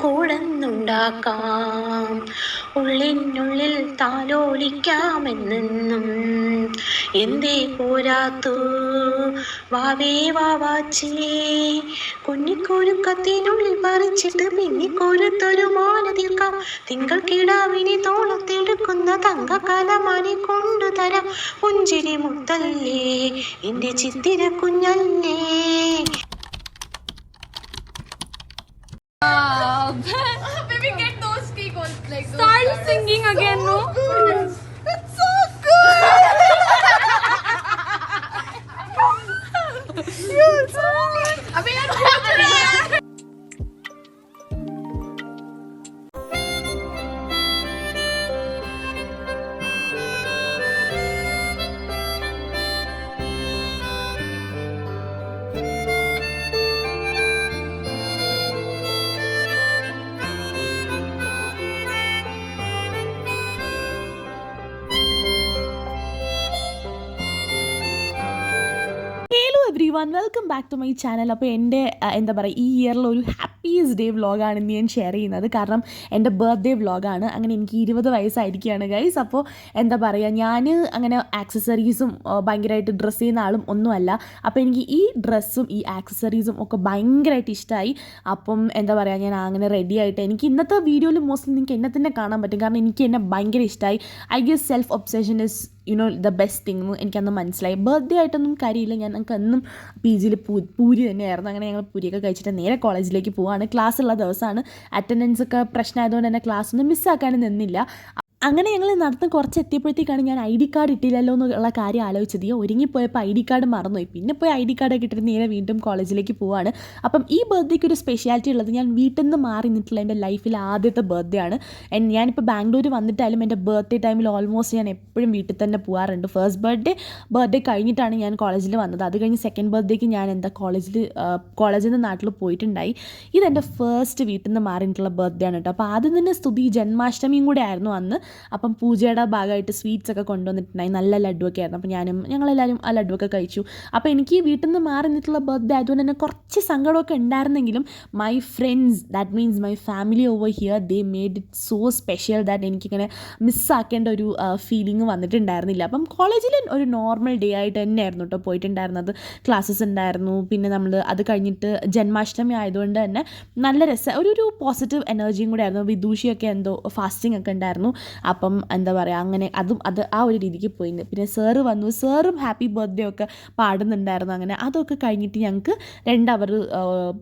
കൂടന്നുണ്ടാക്കാം, ഉള്ളിനുള്ളിൽ താലോലിക്കാമെന്നെന്നും. എന്തേ പോരാത്തു വാവേ വാവാച്ചേ, കുഞ്ഞിക്കൊരുക്കത്തിനുള്ളിൽ പറിച്ചിട്ട് പിന്നിക്കൊരുത്തൊരു മാല തീർക്കാം. തിങ്കൾ കിടാവിനെ തോളത്തെടുക്കുന്ന തങ്കക്കലമാനെ കൊണ്ടുതരാം. പുഞ്ചിരി മുത്തല്ലേ എന്റെ ചിത്തിര കുഞ്ഞല്ലേ. Baby, get those cake on, like start singing again, no? It's so good. You're so good. Abhi yaar, everyone, welcome back to my channel. അപ്പോൾ എൻ്റെ എന്താ പറയുക, ഈ ഇയറിലൊരു ഹാപ്പിയസ്റ്റ് ഡേ വ്ളോഗാണ് ഇന്ന് ഞാൻ ഷെയർ ചെയ്യുന്നത്. കാരണം എൻ്റെ ബർത്ത്ഡേ വ്ളോഗാണ്. അങ്ങനെ എനിക്ക് 20 വയസ്സായിരിക്കുകയാണ് ഗൈസ്. അപ്പോൾ എന്താ പറയുക, ഞാൻ അങ്ങനെ ആക്സസറീസും ഭയങ്കരമായിട്ട് ഡ്രസ്സ് ചെയ്യുന്ന ആളും ഒന്നുമല്ല. അപ്പോൾ എനിക്ക് ഈ ഡ്രസ്സും ഈ ആക്സസറീസും ഒക്കെ ഭയങ്കരമായിട്ട് ഇഷ്ടമായി. അപ്പം എന്താ പറയുക, ഞാൻ അങ്ങനെ റെഡി ആയിട്ട് എനിക്ക് ഇന്നത്തെ വീഡിയോയിൽ മോസ്റ്റ്ലി നിങ്ങൾക്ക് എന്നെ തന്നെ കാണാൻ പറ്റും. കാരണം എനിക്ക് എന്നെ ഭയങ്കര ഇഷ്ടമായി. I guess self obsession is the best thing എന്ന് എനിക്കന്ന് മനസ്സിലായി. ബർത്ത്ഡേ ആയിട്ടൊന്നും കാര്യമില്ല, ഞങ്ങൾക്ക് എന്നും പി ജിയിൽ പൂരി തന്നെയായിരുന്നു. അങ്ങനെ ഞങ്ങൾ പൂരിയൊക്കെ കഴിച്ചിട്ട് നേരെ കോളേജിലേക്ക് പോവാണ്. ക്ലാസ് ഉള്ള ദിവസമാണ്. അറ്റൻഡൻസ് ഒക്കെ പ്രശ്നമായതുകൊണ്ട് തന്നെ ക്ലാസ് ഒന്നും മിസ്സാക്കാനും നിന്നില്ല. അങ്ങനെ ഞങ്ങൾ നടന്ന് കുറച്ച് എത്തിയപ്പോഴത്തേക്കാണ് ഞാൻ ID കാർഡ് ഇട്ടില്ലല്ലോ എന്നുള്ള കാര്യം ആലോചിച്ചത്. ഒരുങ്ങിപ്പോയപ്പോൾ ID കാർഡ് മറന്നുപോയി. പിന്നെ പോയി ID കാർഡൊക്കെ ഇട്ടിട്ട് നേരെ വീണ്ടും കോളേജിലേക്ക് പോവാണ്. അപ്പം ഈ ബർത്ത്ഡേക്ക് ഒരു സ്പെഷ്യാലിറ്റി ഉള്ളത്, ഞാൻ വീട്ടിൽ നിന്ന് മാറി നിന്നിട്ടുള്ള എൻ്റെ ലൈഫിൽ ആദ്യത്തെ ബർത്ത്ഡേ ആണ്. ഞാനിപ്പോൾ ബാംഗ്ലൂർ വന്നിട്ടായാലും എൻ്റെ ബർത്ത്ഡേ ടൈമിൽ ഓൾമോസ്റ്റ് ഞാൻ എപ്പോഴും വീട്ടിൽ തന്നെ പോകാറുണ്ട്. ഫസ്റ്റ് ബർത്ത്ഡേ കഴിഞ്ഞിട്ടാണ് ഞാൻ കോളേജിൽ വന്നത്. അത് കഴിഞ്ഞ് സെക്കൻഡ് ബർത്ത്ഡേക്ക് ഞാൻ കോളേജിൽ നിന്ന് നാട്ടിൽ പോയിട്ടുണ്ടായി. ഇതെൻ്റെ ഫസ്റ്റ് വീട്ടിൽ നിന്ന് മാറിയിട്ടുള്ള ബർത്ത്ഡേ ആണ് കേട്ടോ. അപ്പോൾ ആദ്യം തന്നെ സ്തുതി ജന്മാഷ്ടമിയും കൂടെ ആയിരുന്നു അന്ന്. അപ്പം പൂജയുടെ ഭാഗമായിട്ട് സ്വീറ്റ്സ് ഒക്കെ കൊണ്ടുവന്നിട്ടുണ്ടായി. നല്ല ലഡുവൊക്കെ ആയിരുന്നു. അപ്പോൾ ഞങ്ങളെല്ലാവരും ആ ലഡുവൊക്കെ കഴിച്ചു. അപ്പോൾ എനിക്ക് വീട്ടിൽ നിന്ന് മാറി നിന്നിട്ടുള്ള ബർത്ത്ഡേ ആയതുകൊണ്ട് തന്നെ കുറച്ച് സങ്കടമൊക്കെ ഉണ്ടായിരുന്നെങ്കിലും my friends, that means my family over here, they made it so special that എനിക്കിങ്ങനെ മിസ്സാക്കേണ്ട ഒരു ഫീലിംഗ് വന്നിട്ടുണ്ടായിരുന്നില്ല. അപ്പം കോളേജിൽ ഒരു നോർമൽ ഡേ ആയിട്ട് തന്നെയായിരുന്നു കേട്ടോ പോയിട്ടുണ്ടായിരുന്നത്. ക്ലാസ്സസ് ഉണ്ടായിരുന്നു. പിന്നെ നമ്മൾ അത് കഴിഞ്ഞിട്ട് ജന്മാഷ്ടമി ആയതുകൊണ്ട് തന്നെ നല്ല രസം, ഒരു പോസിറ്റീവ് എനർജിയും കൂടെ ആയിരുന്നു. വിദൂഷിയൊക്കെ എന്തോ ഫാസ്റ്റിംഗ് ഒക്കെ ഉണ്ടായിരുന്നു. അപ്പം എന്താ പറയുക, അങ്ങനെ അത് ആ ഒരു രീതിക്ക് പോയിട്ടുണ്ട്. പിന്നെ സാറ് വന്നു, സാറും ഹാപ്പി ബർത്ത്ഡേ ഒക്കെ പാടുന്നുണ്ടായിരുന്നു. അങ്ങനെ അതൊക്കെ കഴിഞ്ഞിട്ട് ഞങ്ങൾക്ക് 2 അവർ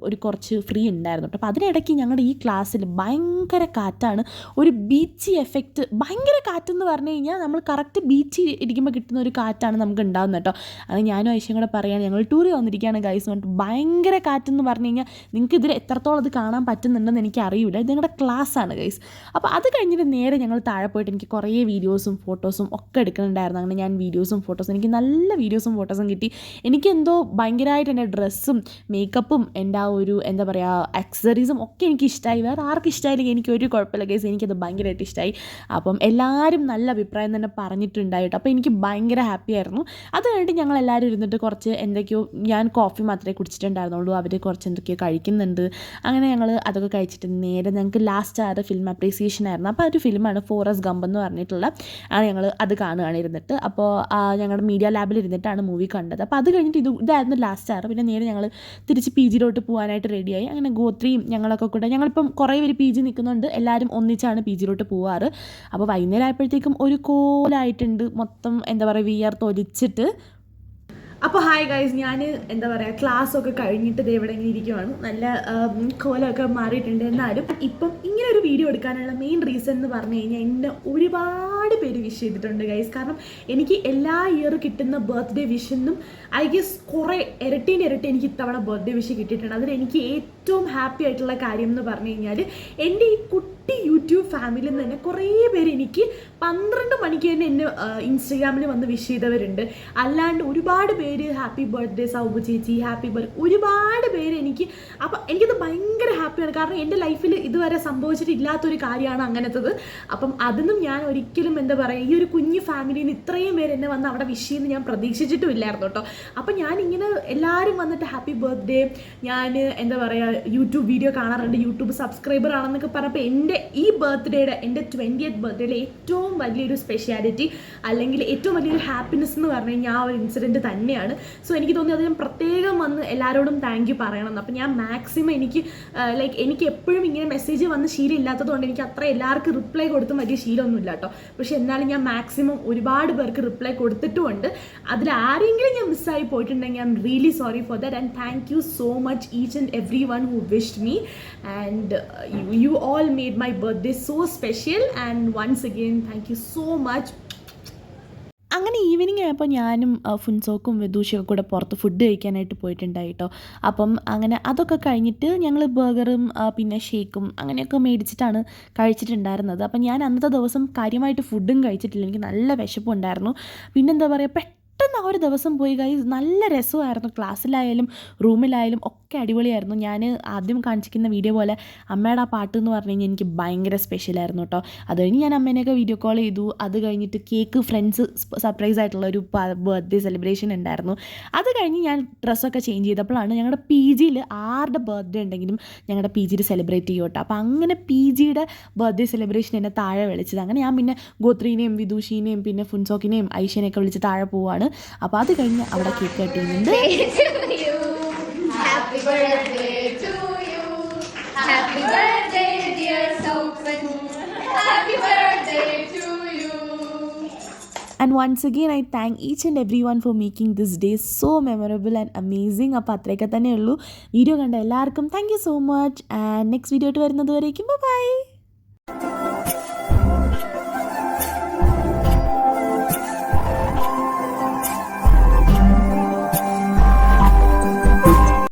ഒരു കുറച്ച് ഫ്രീ ഉണ്ടായിരുന്നു കേട്ടോ. അപ്പോൾ അതിനിടയ്ക്ക് ഞങ്ങളുടെ ഈ ക്ലാസ്സിൽ ഭയങ്കര കാറ്റാണ്, ഒരു ബീച്ച് എഫക്റ്റ്. ഭയങ്കര കാറ്റെന്ന് പറഞ്ഞു കഴിഞ്ഞാൽ നമ്മൾ കറക്റ്റ് ബീച്ചിൽ ഇരിക്കുമ്പോൾ കിട്ടുന്ന ഒരു കാറ്റാണ് നമുക്ക് ഉണ്ടാകുന്നത് കേട്ടോ. അങ്ങനെ ഞാനും ഐശ്വര്യം കൂടെ പറയുകയാണ്, ഞങ്ങൾ ടൂറിൽ വന്നിരിക്കുകയാണ് ഗൈസ് പറഞ്ഞിട്ട്. ഭയങ്കര കാറ്റെന്ന് പറഞ്ഞു കഴിഞ്ഞാൽ നിങ്ങൾക്ക് ഇതിൽ എത്രത്തോളം അത് കാണാൻ പറ്റുന്നുണ്ടെന്ന് എനിക്ക് അറിയില്ല. ഇത് ഞങ്ങളുടെ ക്ലാസ്സാണ് ഗൈസ്. അപ്പോൾ അത് കഴിഞ്ഞിട്ട് നേരെ ഞങ്ങൾ താഴെ പോയിട്ട് എനിക്ക് കുറേ വീഡിയോസും ഫോട്ടോസും ഒക്കെ എടുക്കുന്നുണ്ടായിരുന്നു. അങ്ങനെ ഞാൻ വീഡിയോസും ഫോട്ടോസും, എനിക്ക് നല്ല വീഡിയോസും ഫോട്ടോസും കിട്ടി. എനിക്കെന്തോ ഭയങ്കരമായിട്ട് എൻ്റെ ഡ്രസ്സും മേക്കപ്പും എൻ്റെ ആ ഒരു എന്താ പറയുക ആക്സസറീസും ഒക്കെ എനിക്ക് ഇഷ്ടമായി. വേറെ ആർക്കും ഇഷ്ടമായില്ലെങ്കിൽ എനിക്കൊരു കുഴപ്പമില്ല കേസ്, എനിക്കത് ഭയങ്കരമായിട്ട് ഇഷ്ടമായി. അപ്പം എല്ലാവരും നല്ല അഭിപ്രായം തന്നെ പറഞ്ഞിട്ടുണ്ടായിട്ട് അപ്പോൾ എനിക്ക് ഭയങ്കര ഹാപ്പി ആയിരുന്നു. അത് കഴിഞ്ഞിട്ട് ഞങ്ങൾ എല്ലാവരും ഇരുന്നിട്ട് കുറച്ച് എന്തൊക്കെയോ, ഞാൻ കോഫി മാത്രമേ കുടിച്ചിട്ടുണ്ടായിരുന്നുള്ളൂ, അവർ കുറച്ച് എന്തൊക്കെയോ കഴിക്കുന്നുണ്ട്. അങ്ങനെ ഞങ്ങൾ അതൊക്കെ കഴിച്ചിട്ട് നേരെ ഞങ്ങൾക്ക് ലാസ്റ്റ് ആയത് ഫിലിം അപ്രീസിയേഷൻ ആയിരുന്നു. അപ്പോൾ ഒരു ഫിലിമാണ് ഫോറസ്റ്റ് ഗംപ് എന്ന് പറഞ്ഞിട്ടുള്ള ഞങ്ങൾ അത് കാണുകയാണ് ഇരുന്നിട്ട്. അപ്പോൾ ഞങ്ങളുടെ മീഡിയ ലാബിൽ ഇരുന്നിട്ടാണ് മൂവി കണ്ടത്. അപ്പോൾ അത് കഴിഞ്ഞിട്ട് ഇതായിരുന്നു ലാസ്റ്റ് ആറ്. പിന്നെ നേരെ ഞങ്ങൾ തിരിച്ച് പി ജിയിലോട്ട് പോകാനായിട്ട് റെഡിയായി. അങ്ങനെ ഗോത്രിയും ഞങ്ങളൊക്കെ കൂടെ, ഞങ്ങളിപ്പം കുറേ പേര് പി ജി നിൽക്കുന്നുണ്ട്, എല്ലാവരും ഒന്നിച്ചാണ് പി ജിയിലോട്ട് പോവാറ്. അപ്പോൾ വൈകുന്നേരം ആയപ്പോഴത്തേക്കും ഒരു കോലായിട്ടുണ്ട് മൊത്തം, എന്താ പറയുക, വിയർത്തൊലിച്ചിട്ട്. അപ്പോൾ ഹായ് ഗൈസ്, ഞാൻ എന്താ പറയുക ക്ലാസ്സൊക്കെ കഴിഞ്ഞിട്ട് ദേ ഇവിടെ ഇങ്ങനെ ഇരിക്കുവാണ്. നല്ല കോലമൊക്കെ മാറിയിട്ടുണ്ട്. എന്നാലും ഇപ്പം ഇങ്ങനെ ഒരു വീഡിയോ എടുക്കാനുള്ള മെയിൻ റീസൺ എന്ന് പറഞ്ഞു കഴിഞ്ഞാൽ എന്നെ ഒരുപാട് പേര് വിഷ് ചെയ്തിട്ടുണ്ട് ഗൈസ്. കാരണം എനിക്ക് എല്ലാ ഇയറും കിട്ടുന്ന ബർത്ത്ഡേ വിഷെന്നും ഐ ഗെസ് കുറേ ഇരട്ടി എനിക്ക് ഇത്തവണ ബർത്ത്ഡേ വിഷ് കിട്ടിയിട്ടുണ്ട്. അതിൽ എനിക്ക് ഏറ്റവും ഹാപ്പി ആയിട്ടുള്ള കാര്യം എന്ന് പറഞ്ഞു കഴിഞ്ഞാൽ എൻ്റെ ഈ യൂട്യൂബ് ഫാമിലിയിൽ നിന്ന് തന്നെ കുറേ പേര് എനിക്ക് 12 മണിക്ക് തന്നെ എന്നെ ഇൻസ്റ്റഗ്രാമിൽ വന്ന് വിഷ് ചെയ്തവരുണ്ട്. അല്ലാണ്ട് ഒരുപാട് പേര് ഹാപ്പി ബർത്ത്ഡേ സൗബ് ചേച്ചി, ഹാപ്പി ബർത്ത്ഡേ, ഒരുപാട് പേര് എനിക്ക്. അപ്പം എനിക്കത് ഭയങ്കര ഹാപ്പിയാണ്. കാരണം എൻ്റെ ലൈഫിൽ ഇതുവരെ സംഭവിച്ചിട്ടില്ലാത്തൊരു കാര്യമാണ് അങ്ങനത്തത്. അപ്പം അതൊന്നും ഞാൻ ഒരിക്കലും എന്താ പറയുക, ഈ ഒരു കുഞ്ഞു ഫാമിലിയിൽ നിന്ന് ഇത്രയും പേര് എന്നെ വന്ന് അവിടെ വിഷ് ചെയ്യുന്ന ഞാൻ പ്രതീക്ഷിച്ചിട്ടും ഇല്ലായിരുന്നു കേട്ടോ. അപ്പം ഞാനിങ്ങനെ എല്ലാവരും വന്നിട്ട് ഹാപ്പി ബർത്ത്ഡേ, ഞാൻ എന്താ പറയുക യൂട്യൂബ് വീഡിയോ കാണാറുണ്ട്, യൂട്യൂബ് സബ്സ്ക്രൈബർ ആണെന്നൊക്കെ പറഞ്ഞപ്പോൾ എൻ്റെ ഈ ബർത്ത്ഡേയുടെ, എൻ്റെ 20th ബർത്ത്ഡേയിലെ ഏറ്റവും വലിയൊരു സ്പെഷ്യാലിറ്റി അല്ലെങ്കിൽ ഏറ്റവും വലിയൊരു ഹാപ്പിനെസ് എന്ന് പറഞ്ഞു കഴിഞ്ഞാൽ ആ ഒരു ഇൻസിഡൻറ്റ് തന്നെയാണ്. സോ എനിക്ക് തോന്നി അത് ഞാൻ പ്രത്യേകം വന്ന് എല്ലാവരോടും താങ്ക് യു പറയണം. അപ്പം ഞാൻ മാക്സിമം എനിക്ക് എപ്പോഴും ഇങ്ങനെ മെസ്സേജ് വന്ന് ശീലം ഇല്ലാത്തതുകൊണ്ട് എനിക്ക് അത്ര എല്ലാവർക്കും റിപ്ലൈ കൊടുത്തും വലിയ ശീലമൊന്നുമില്ല കേട്ടോ. പക്ഷേ എന്നാലും ഞാൻ മാക്സിമം ഒരുപാട് പേർക്ക് റിപ്ലൈ കൊടുത്തിട്ടുമുണ്ട്. അതിൽ ആരെങ്കിലും ഞാൻ മിസ്സായി പോയിട്ടുണ്ടെങ്കിൽ I am really sorry for that and thank you so much each and every one who wished me and you all made my birthday so special and once again thank you so much. അങ്ങനെ evening ആയപ്പോൾ ഞാനും ഫുൻസോക്കും വിദൂഷയൊക്കെ കൂടെ പുറത്ത് food കഴിക്കാനായിട്ട് പോയിട്ടുണ്ടായി കേട്ടോ. അപ്പം അങ്ങനെ അതൊക്കെ കഴിഞ്ഞിട്ട് ഞങ്ങൾ ബർഗറും പിന്നെ ഷേക്കും അങ്ങനെയൊക്കെ മേടിച്ചിട്ടാണ് കഴിച്ചിട്ടുണ്ടായിരുന്നത്. അപ്പം ഞാൻ അന്നത്തെ ദിവസം കാര്യമായിട്ട് ഫുഡും കഴിച്ചിട്ടില്ല, എനിക്ക് നല്ല വിശപ്പുണ്ടായിരുന്നു. പിന്നെന്താ പറയുക, പെട്ടെന്ന് ആ ഒരു ദിവസം പോയി ഗൈസ്. നല്ല രസമായിരുന്നു, ക്ലാസ്സിലായാലും റൂമിലായാലും ഒക്കെ അടിപൊളിയായിരുന്നു. ഞാൻ ആദ്യം കാണിച്ചിരിക്കുന്ന വീഡിയോ പോലെ അമ്മയുടെ ആ പാട്ട് എന്ന് പറഞ്ഞു കഴിഞ്ഞാൽ എനിക്ക് ഭയങ്കര സ്പെഷ്യലായിരുന്നു കേട്ടോ. അത് കഴിഞ്ഞ് ഞാൻ അമ്മേനെയൊക്കെ വീഡിയോ കോൾ ചെയ്തു. അത് കഴിഞ്ഞിട്ട് കേക്ക് ഫ്രണ്ട്സ് സർപ്രൈസ് ആയിട്ടുള്ള ഒരു ബർത്ത്ഡേ സെലിബ്രേഷൻ ഉണ്ടായിരുന്നു. അത് കഴിഞ്ഞ് ഞാൻ ഡ്രസ്സൊക്കെ ചേഞ്ച് ചെയ്തപ്പോഴാണ് ഞങ്ങളുടെ പി ജിയിൽ ആരുടെ ബർത്ത്ഡേ ഉണ്ടെങ്കിലും ഞങ്ങളുടെ പി ജിയിൽ സെലിബ്രേറ്റ് ചെയ്യും കേട്ടോ. അപ്പോൾ അങ്ങനെ പി ജിയുടെ ബർത്ത്ഡേ സെലിബ്രേഷൻ എന്നെ താഴെ വിളിച്ചത്. അങ്ങനെ ഞാൻ പിന്നെ ഗോത്രീനെയും വിദൂഷിനെയും പിന്നെ ഫുൻസോക്കിനെയും ഐഷനെയൊക്കെ വിളിച്ച് താഴെ പോവാണ്. അപ്പോൾ അത് കഴിഞ്ഞ് അവിടെ കേക്ക് കട്ട് ചെയ്യുന്നുണ്ട്. Happy birthday to you. Happy birthday, dear Sopan. Happy birthday to you. And once again, I thank each and everyone for making this day so memorable and amazing. അപ്പോൾ അത്രയൊക്കെ തന്നെ ഉള്ളൂ. വീഡിയോ കണ്ട എല്ലാവർക്കും thank you so much. And next video ആയിട്ട് വരുന്നത് വരേക്കും by.